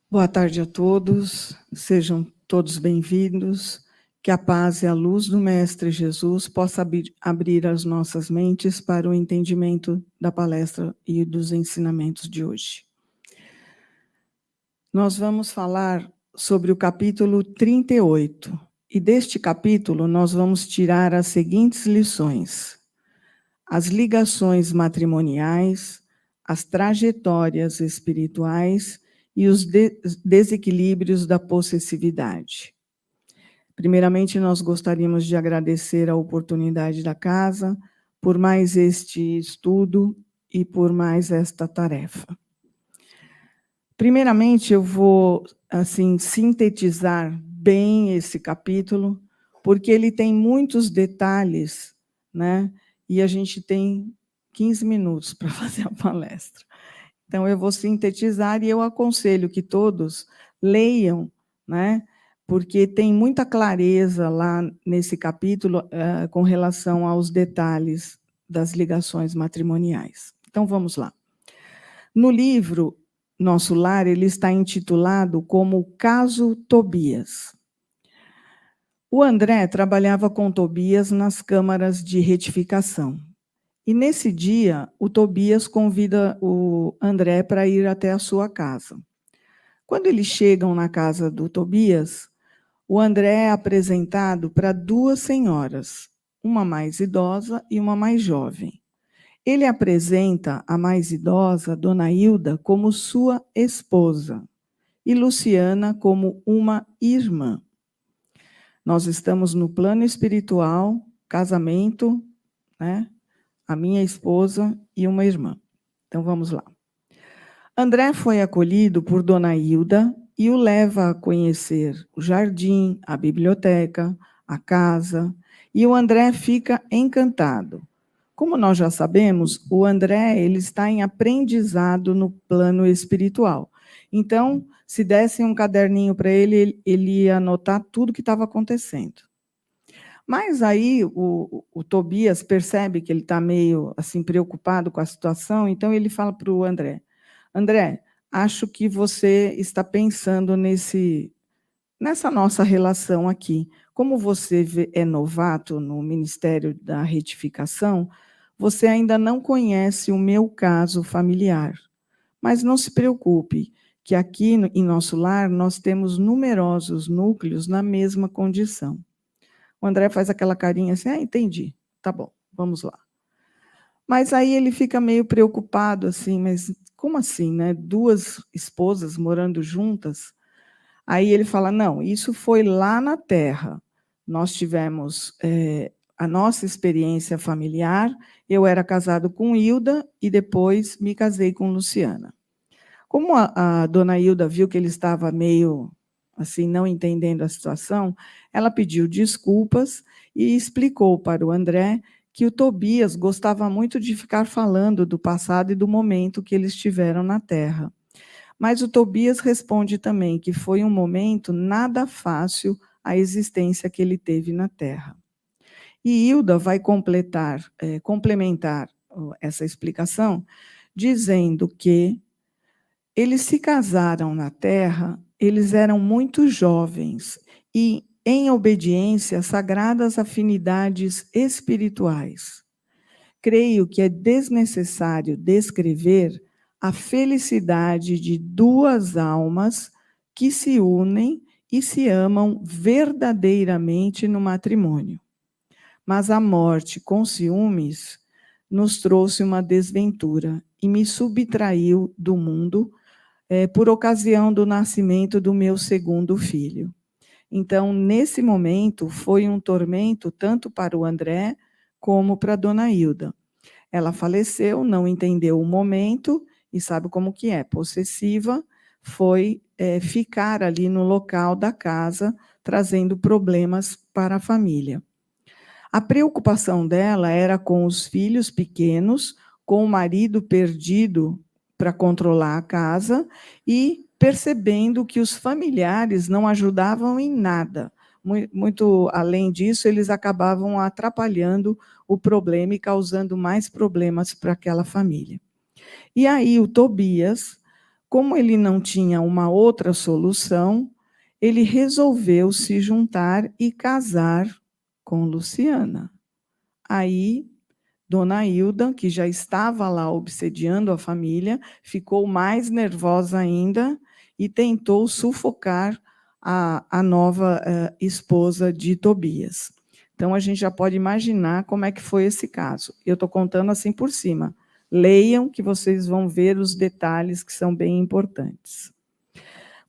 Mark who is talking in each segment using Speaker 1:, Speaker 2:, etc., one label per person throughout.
Speaker 1: Boa tarde a todos, sejam todos bem-vindos, que a paz e a luz do Mestre Jesus possa abrir as nossas mentes para o entendimento da palestra e dos ensinamentos de hoje. Nós vamos falar sobre o capítulo 38, e deste capítulo nós vamos tirar as seguintes lições: as ligações matrimoniais, as trajetórias espirituais e os desequilíbrios da possessividade. Primeiramente, nós gostaríamos de agradecer a oportunidade da casa por mais este estudo e por mais esta tarefa. Primeiramente, eu vou sintetizar bem esse capítulo, porque ele tem muitos detalhes, né? E a gente tem 15 minutos para fazer a palestra. Então, eu vou sintetizar e eu aconselho que todos leiam, né? Porque tem muita clareza lá nesse capítulo com relação aos detalhes das ligações matrimoniais. Então, vamos lá. No livro Nosso Lar, ele está intitulado como Caso Tobias. O André trabalhava com Tobias nas câmaras de retificação. E, nesse dia, o Tobias convida o André para ir até a sua casa. Quando eles chegam na casa do Tobias, o André é apresentado para duas senhoras, uma mais idosa e uma mais jovem. Ele apresenta a mais idosa, Dona Hilda, como sua esposa e Luciana como uma irmã. Nós estamos no plano espiritual, casamento, né? A minha esposa e uma irmã. Então, vamos lá. André foi acolhido por Dona Hilda e o leva a conhecer o jardim, a biblioteca, a casa, e o André fica encantado. Como nós já sabemos, o André ele está em aprendizado no plano espiritual. Então, se dessem um caderninho para ele, ele ia anotar tudo que estava acontecendo. Mas aí o Tobias percebe que ele está meio assim preocupado com a situação, então ele fala para o André: André, acho que você está pensando nessa nossa relação aqui. Como você é novato no Ministério da Retificação, você ainda não conhece o meu caso familiar. Mas não se preocupe, que aqui em nosso lar nós temos numerosos núcleos na mesma condição. O André faz aquela carinha assim, entendi, tá bom, vamos lá. Mas aí ele fica meio preocupado, assim, mas como assim, né? Duas esposas morando juntas? Aí ele fala, não, isso foi lá na Terra. Nós tivemos a nossa experiência familiar, eu era casado com Hilda e depois me casei com Luciana. Como a dona Hilda viu que ele estava meio assim, não entendendo a situação, ela pediu desculpas e explicou para o André que o Tobias gostava muito de ficar falando do passado e do momento que eles tiveram na Terra. Mas o Tobias responde também que foi um momento nada fácil a existência que ele teve na Terra. E Hilda vai complementar essa explicação, dizendo que eles se casaram na Terra, eles eram muito jovens e em obediência a sagradas afinidades espirituais. Creio que é desnecessário descrever a felicidade de duas almas que se unem e se amam verdadeiramente no matrimônio. Mas a morte com ciúmes nos trouxe uma desventura e me subtraiu do mundo por ocasião do nascimento do meu segundo filho. Então, nesse momento, foi um tormento tanto para o André como para a dona Hilda. Ela faleceu, não entendeu o momento, e sabe como que é, possessiva, foi ficar ali no local da casa, trazendo problemas para a família. A preocupação dela era com os filhos pequenos, com o marido perdido para controlar a casa e percebendo que os familiares não ajudavam em nada. Muito além disso, eles acabavam atrapalhando o problema e causando mais problemas para aquela família. E aí o Tobias Como ele não tinha uma outra solução, ele resolveu se juntar e casar com Luciana. Aí, Dona Hilda, que já estava lá obsediando a família, ficou mais nervosa ainda e tentou sufocar a nova esposa de Tobias. Então, a gente já pode imaginar como é que foi esse caso. Eu estou contando assim por cima. Leiam, que vocês vão ver os detalhes que são bem importantes.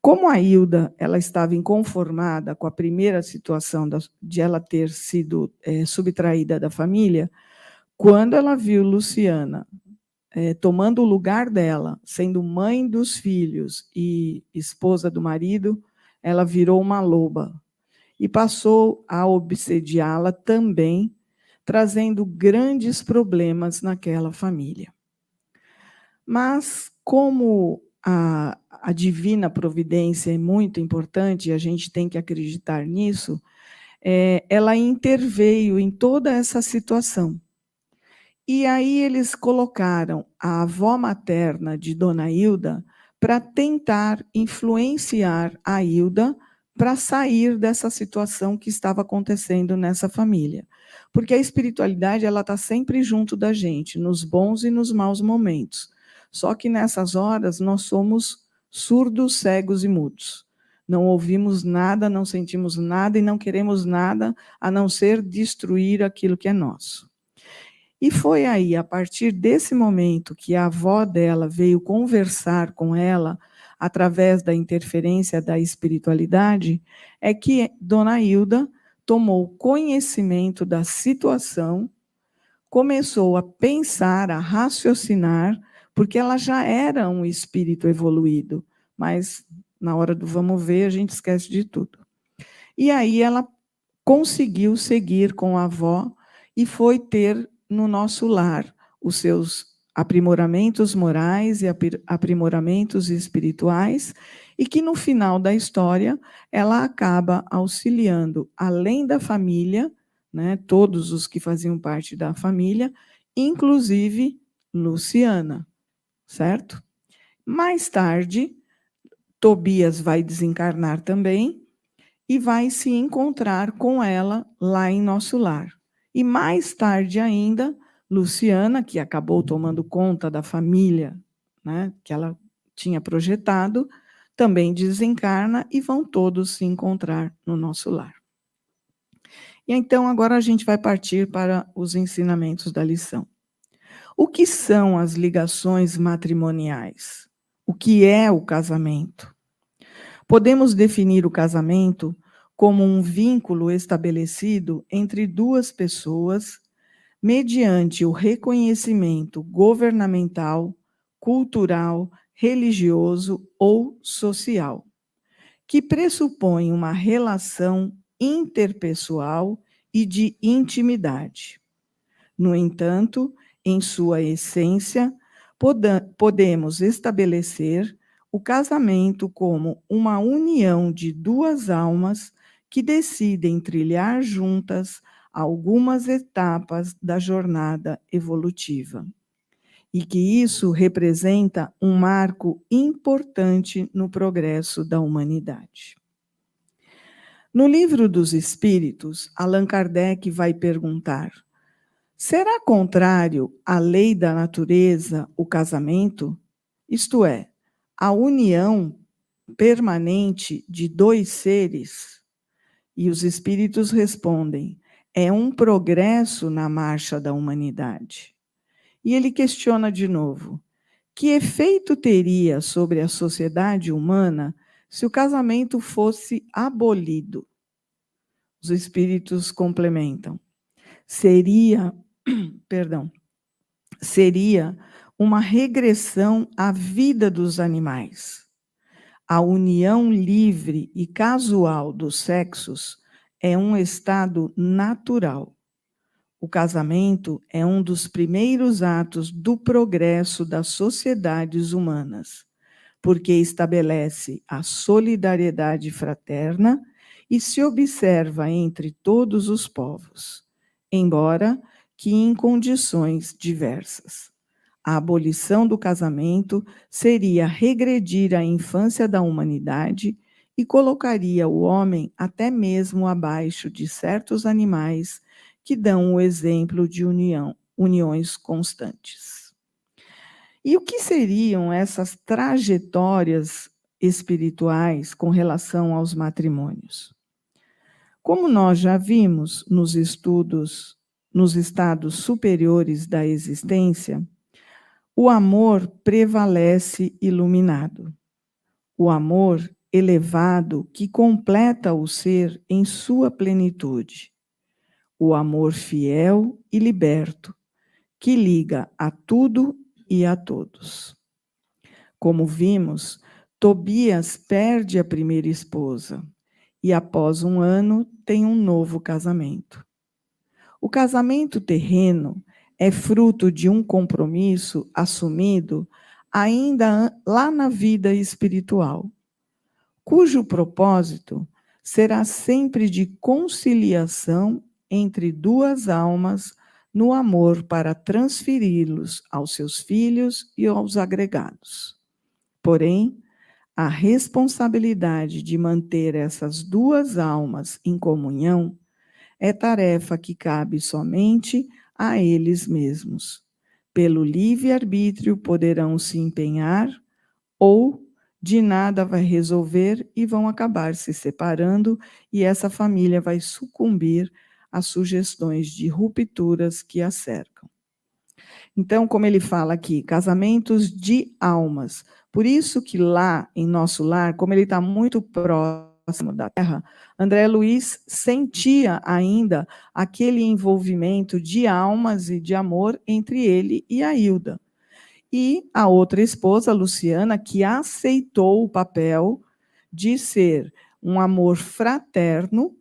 Speaker 1: Como a Hilda ela estava inconformada com a primeira situação de ela ter sido subtraída da família, quando ela viu Luciana tomando o lugar dela, sendo mãe dos filhos e esposa do marido, ela virou uma loba e passou a obsediá-la também, trazendo grandes problemas naquela família. Mas, como a divina providência é muito importante, e a gente tem que acreditar nisso, ela interveio em toda essa situação. E aí eles colocaram a avó materna de Dona Hilda para tentar influenciar a Hilda para sair dessa situação que estava acontecendo nessa família. Porque a espiritualidade ela está sempre junto da gente, nos bons e nos maus momentos. Só que nessas horas nós somos surdos, cegos e mudos. Não ouvimos nada, não sentimos nada e não queremos nada a não ser destruir aquilo que é nosso. E foi aí, a partir desse momento, que a avó dela veio conversar com ela, através da interferência da espiritualidade, é que Dona Hilda tomou conhecimento da situação, começou a pensar, a raciocinar, porque ela já era um espírito evoluído, mas na hora do vamos ver, a gente esquece de tudo. E aí ela conseguiu seguir com a avó e foi ter no nosso lar os seus aprimoramentos morais e aprimoramentos espirituais, e que no final da história ela acaba auxiliando, além da família, né, todos os que faziam parte da família, inclusive Luciana, certo? Mais tarde, Tobias vai desencarnar também, e vai se encontrar com ela lá em nosso lar. E mais tarde ainda, Luciana, que acabou tomando conta da família, né, que ela tinha projetado, também desencarna e vão todos se encontrar no nosso lar. E então agora a gente vai partir para os ensinamentos da lição. O que são as ligações matrimoniais? O que é o casamento? Podemos definir o casamento como um vínculo estabelecido entre duas pessoas, mediante o reconhecimento governamental, cultural, religioso ou social, que pressupõe uma relação interpessoal e de intimidade. No entanto, em sua essência, podemos estabelecer o casamento como uma união de duas almas que decidem trilhar juntas algumas etapas da jornada evolutiva. E que isso representa um marco importante no progresso da humanidade. No Livro dos Espíritos, Allan Kardec vai perguntar: será contrário à lei da natureza o casamento? Isto é, a união permanente de dois seres? E os espíritos respondem: é um progresso na marcha da humanidade. E ele questiona de novo: que efeito teria sobre a sociedade humana se o casamento fosse abolido? Os espíritos complementam: seria uma regressão à vida dos animais. A união livre e casual dos sexos é um estado natural. O casamento é um dos primeiros atos do progresso das sociedades humanas, porque estabelece a solidariedade fraterna e se observa entre todos os povos, embora que em condições diversas. A abolição do casamento seria regredir à infância da humanidade e colocaria o homem até mesmo abaixo de certos animais que dão o exemplo de uniões constantes. E o que seriam essas trajetórias espirituais com relação aos matrimônios? Como nós já vimos nos estudos, nos estados superiores da existência, o amor prevalece iluminado. O amor elevado que completa o ser em sua plenitude. O amor fiel e liberto, que liga a tudo e a todos. Como vimos, Tobias perde a primeira esposa e, após um ano, tem um novo casamento. O casamento terreno é fruto de um compromisso assumido ainda lá na vida espiritual, cujo propósito será sempre de conciliação entre duas almas no amor para transferi-los aos seus filhos e aos agregados. Porém, a responsabilidade de manter essas duas almas em comunhão é tarefa que cabe somente a eles mesmos. Pelo livre-arbítrio poderão se empenhar ou de nada vai resolver e vão acabar se separando e essa família vai sucumbir às sugestões de rupturas que a cercam. Então, como ele fala aqui, casamentos de almas. Por isso que lá, em nosso lar, como ele está muito próximo da Terra, André Luiz sentia ainda aquele envolvimento de almas e de amor entre ele e a Hilda. E a outra esposa, Luciana, que aceitou o papel de ser um amor fraterno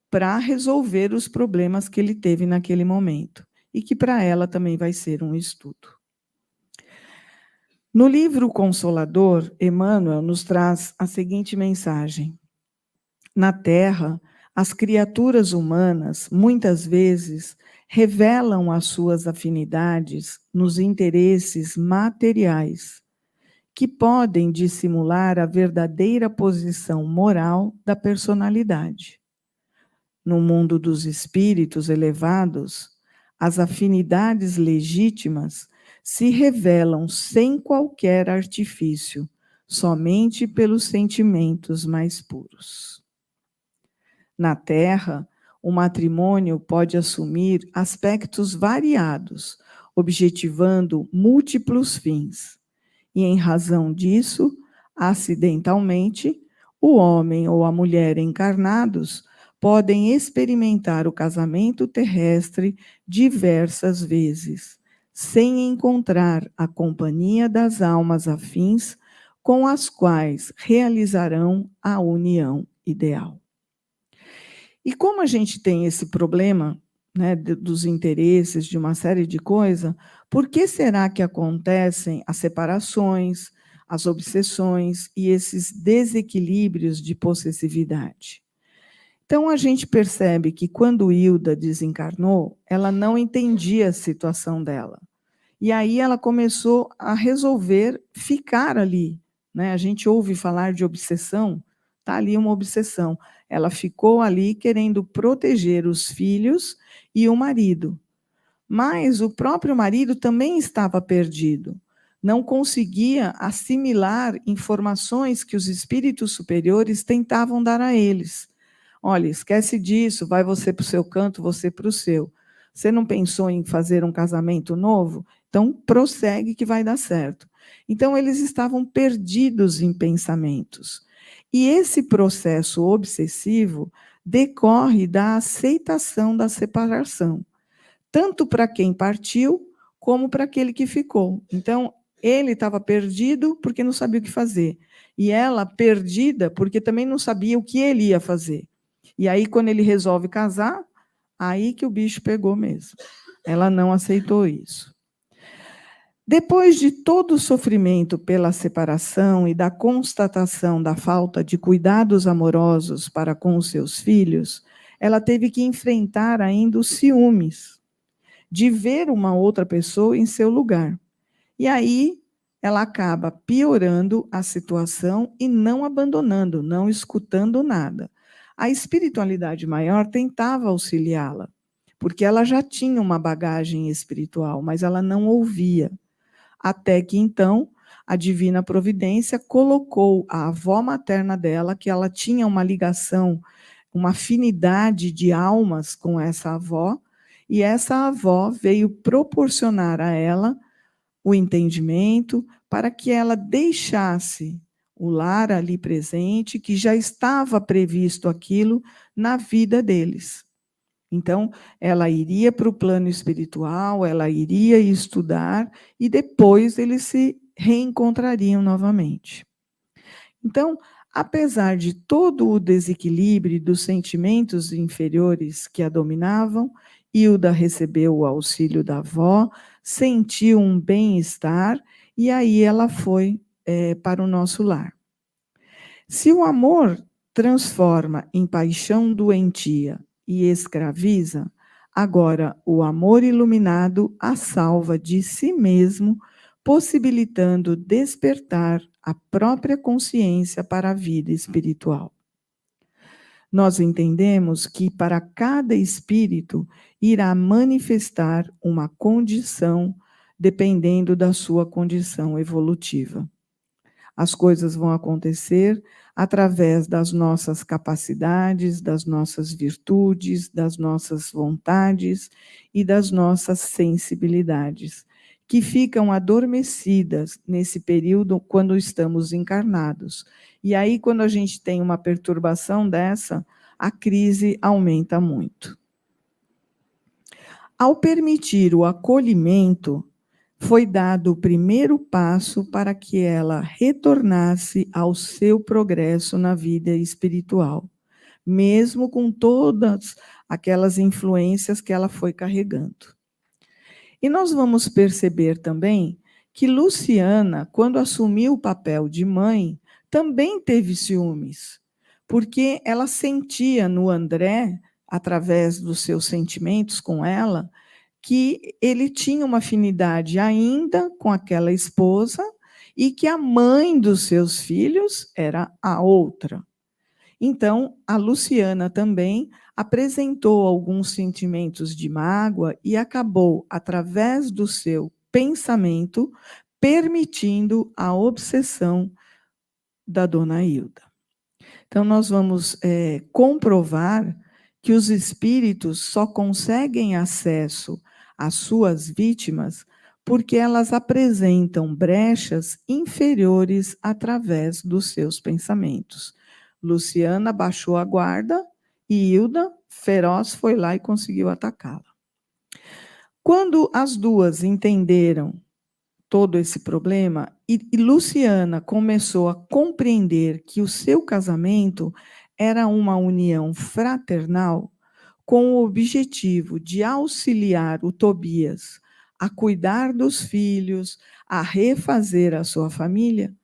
Speaker 1: para resolver os problemas que ele teve naquele momento. E que para ela também vai ser um estudo. No livro Consolador, Emmanuel nos traz a seguinte mensagem. Na Terra, as criaturas humanas, muitas vezes, revelam as suas afinidades nos interesses materiais, que podem dissimular a verdadeira posição moral da personalidade. No mundo dos espíritos elevados, as afinidades legítimas se revelam sem qualquer artifício, somente pelos sentimentos mais puros. Na Terra, o matrimônio pode assumir aspectos variados, objetivando múltiplos fins. E, em razão disso, acidentalmente, o homem ou a mulher encarnados podem experimentar o casamento terrestre diversas vezes, sem encontrar a companhia das almas afins com as quais realizarão a união ideal. E como a gente tem esse problema, né, dos interesses, de uma série de coisas, por que será que acontecem as separações, as obsessões e esses desequilíbrios de possessividade? Então, a gente percebe que quando Hilda desencarnou, ela não entendia a situação dela. E aí ela começou a resolver ficar ali. Né? A gente ouve falar de obsessão, está ali uma obsessão. Ela ficou ali querendo proteger os filhos e o marido. Mas o próprio marido também estava perdido. Não conseguia assimilar informações que os espíritos superiores tentavam dar a eles. Olha, esquece disso, vai você para o seu canto, você para o seu. Você não pensou em fazer um casamento novo? Então, prossegue que vai dar certo. Então, eles estavam perdidos em pensamentos. E esse processo obsessivo decorre da aceitação da separação, tanto para quem partiu, como para aquele que ficou. Então, ele estava perdido porque não sabia o que fazer. E ela perdida porque também não sabia o que ele ia fazer. E aí, quando ele resolve casar, aí que o bicho pegou mesmo. Ela não aceitou isso. Depois de todo o sofrimento pela separação e da constatação da falta de cuidados amorosos para com os seus filhos, ela teve que enfrentar ainda os ciúmes, de ver uma outra pessoa em seu lugar. E aí ela acaba piorando a situação e não abandonando, não escutando nada. A espiritualidade maior tentava auxiliá-la, porque ela já tinha uma bagagem espiritual, mas ela não ouvia. Até que então a divina providência colocou a avó materna dela, que ela tinha uma ligação, uma afinidade de almas com essa avó, e essa avó veio proporcionar a ela o entendimento para que ela deixasse o lar ali presente, que já estava previsto aquilo na vida deles. Então, ela iria para o plano espiritual, ela iria estudar e depois eles se reencontrariam novamente. Então, apesar de todo o desequilíbrio dos sentimentos inferiores que a dominavam, Hilda recebeu o auxílio da avó, sentiu um bem-estar e aí ela foi para o nosso lar. Se o amor transforma em paixão doentia e escraviza, agora o amor iluminado a salva de si mesmo, possibilitando despertar a própria consciência para a vida espiritual. Nós entendemos que para cada espírito irá manifestar uma condição dependendo da sua condição evolutiva. As coisas vão acontecer através das nossas capacidades, das nossas virtudes, das nossas vontades e das nossas sensibilidades, que ficam adormecidas nesse período quando estamos encarnados. E aí, quando a gente tem uma perturbação dessa, a crise aumenta muito. Ao permitir o acolhimento, foi dado o primeiro passo para que ela retornasse ao seu progresso na vida espiritual, mesmo com todas aquelas influências que ela foi carregando. E nós vamos perceber também que Luciana, quando assumiu o papel de mãe, também teve ciúmes, porque ela sentia no André, através dos seus sentimentos com ela, que ele tinha uma afinidade ainda com aquela esposa e que a mãe dos seus filhos era a outra. Então, a Luciana também apresentou alguns sentimentos de mágoa e acabou, através do seu pensamento, permitindo a obsessão da dona Hilda. Então, nós vamos comprovar que os espíritos só conseguem acesso às suas vítimas porque elas apresentam brechas inferiores através dos seus pensamentos. Luciana baixou a guarda e Hilda, feroz, foi lá e conseguiu atacá-la. Quando as duas entenderam todo esse problema, e Luciana começou a compreender que o seu casamento era uma união fraternal, com o objetivo de auxiliar o Tobias a cuidar dos filhos, a refazer a sua família,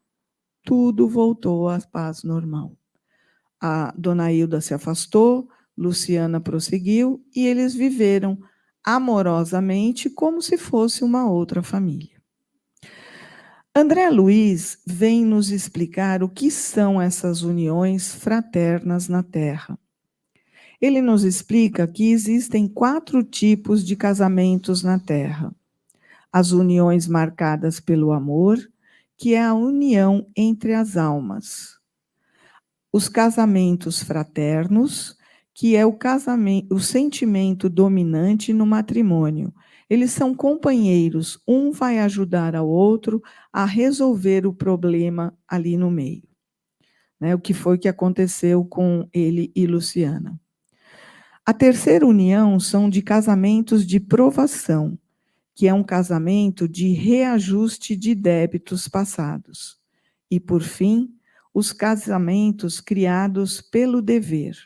Speaker 1: tudo voltou à paz normal. A dona Hilda se afastou, Luciana prosseguiu, e eles viveram amorosamente como se fosse uma outra família. André Luiz vem nos explicar o que são essas uniões fraternas na Terra. Ele nos explica que existem 4 tipos de casamentos na Terra. As uniões marcadas pelo amor, que é a união entre as almas. Os casamentos fraternos, que é o sentimento dominante no matrimônio. Eles são companheiros, um vai ajudar ao outro a resolver o problema ali no meio. O que foi que aconteceu com ele e Luciana. A terceira união são de casamentos de provação, que é um casamento de reajuste de débitos passados. E, por fim, os casamentos criados pelo dever.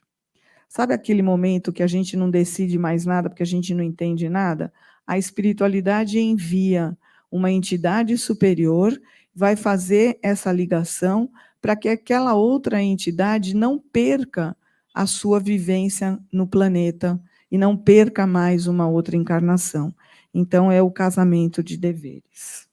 Speaker 1: Sabe aquele momento que a gente não decide mais nada porque a gente não entende nada? A espiritualidade envia uma entidade superior, vai fazer essa ligação para que aquela outra entidade não perca a sua vivência no planeta e não perca mais uma outra encarnação. Então, é o casamento de deveres.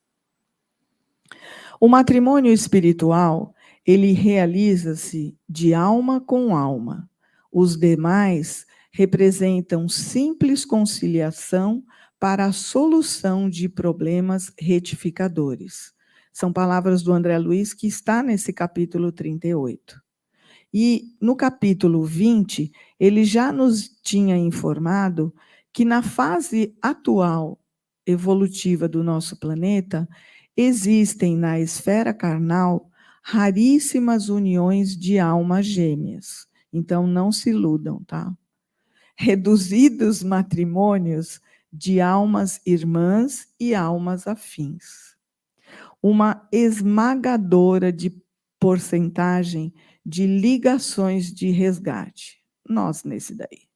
Speaker 1: O matrimônio espiritual, ele realiza-se de alma com alma. Os demais representam simples conciliação para a solução de problemas retificadores. São palavras do André Luiz, que está nesse capítulo 38. E no capítulo 20, ele já nos tinha informado que na fase atual evolutiva do nosso planeta, existem na esfera carnal raríssimas uniões de almas gêmeas. Então, não se iludam, tá? Reduzidos matrimônios de almas irmãs e almas afins. Uma esmagadora de porcentagem de ligações de resgate. Nós nesse daí.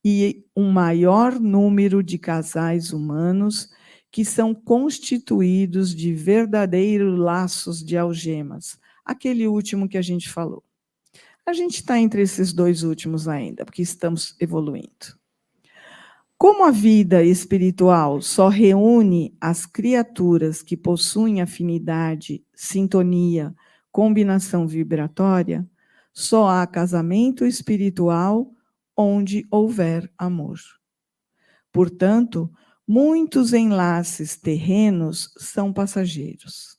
Speaker 1: E um maior número de casais humanos que são constituídos de verdadeiros laços de algemas. Aquele último que a gente falou. A gente está entre esses dois últimos ainda, porque estamos evoluindo. Como a vida espiritual só reúne as criaturas que possuem afinidade, sintonia, combinação vibratória, só há casamento espiritual onde houver amor. Portanto, muitos enlaces terrenos são passageiros.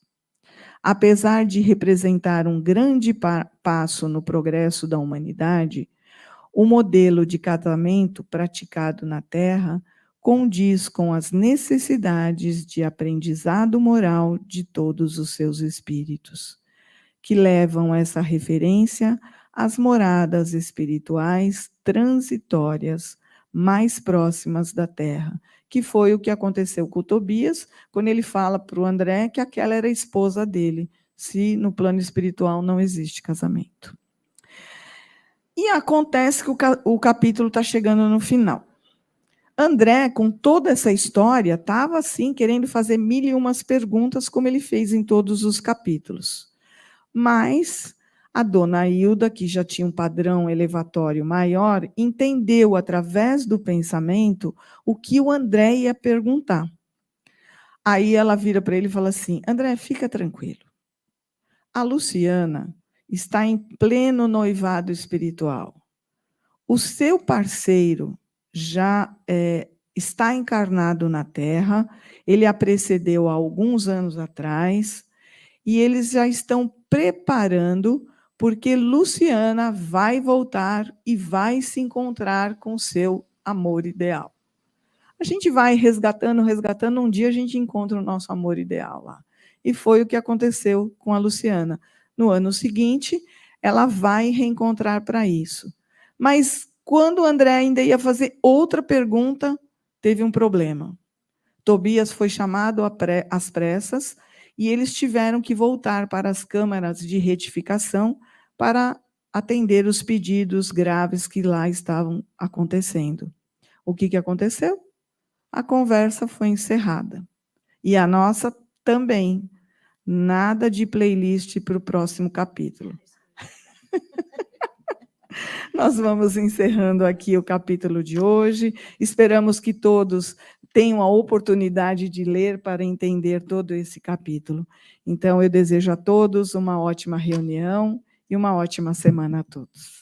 Speaker 1: Apesar de representar um grande passo no progresso da humanidade, o modelo de casamento praticado na Terra condiz com as necessidades de aprendizado moral de todos os seus espíritos, que levam essa referência às moradas espirituais transitórias mais próximas da Terra, que foi o que aconteceu com o Tobias, quando ele fala para o André que aquela era a esposa dele, se no plano espiritual não existe casamento. E acontece que o capítulo está chegando no final. André, com toda essa história, estava assim, querendo fazer 1001 perguntas, como ele fez em todos os capítulos. Mas a dona Hilda, que já tinha um padrão elevatório maior, entendeu, através do pensamento, o que o André ia perguntar. Aí ela vira para ele e fala assim: André, fica tranquilo. A Luciana está em pleno noivado espiritual. O seu parceiro já está encarnado na Terra, ele a precedeu há alguns anos atrás, e eles já estão preparando, porque Luciana vai voltar e vai se encontrar com seu amor ideal. A gente vai resgatando, um dia a gente encontra o nosso amor ideal lá. E foi o que aconteceu com a Luciana. No ano seguinte, ela vai reencontrar para isso. Mas quando o André ainda ia fazer outra pergunta, teve um problema. Tobias foi chamado às pressas e eles tiveram que voltar para as câmaras de retificação para atender os pedidos graves que lá estavam acontecendo. O que aconteceu? A conversa foi encerrada. E a nossa também. Nada de playlist para o próximo capítulo. Nós vamos encerrando aqui o capítulo de hoje. Esperamos que todos tenham a oportunidade de ler para entender todo esse capítulo. Então, eu desejo a todos uma ótima reunião e uma ótima semana a todos.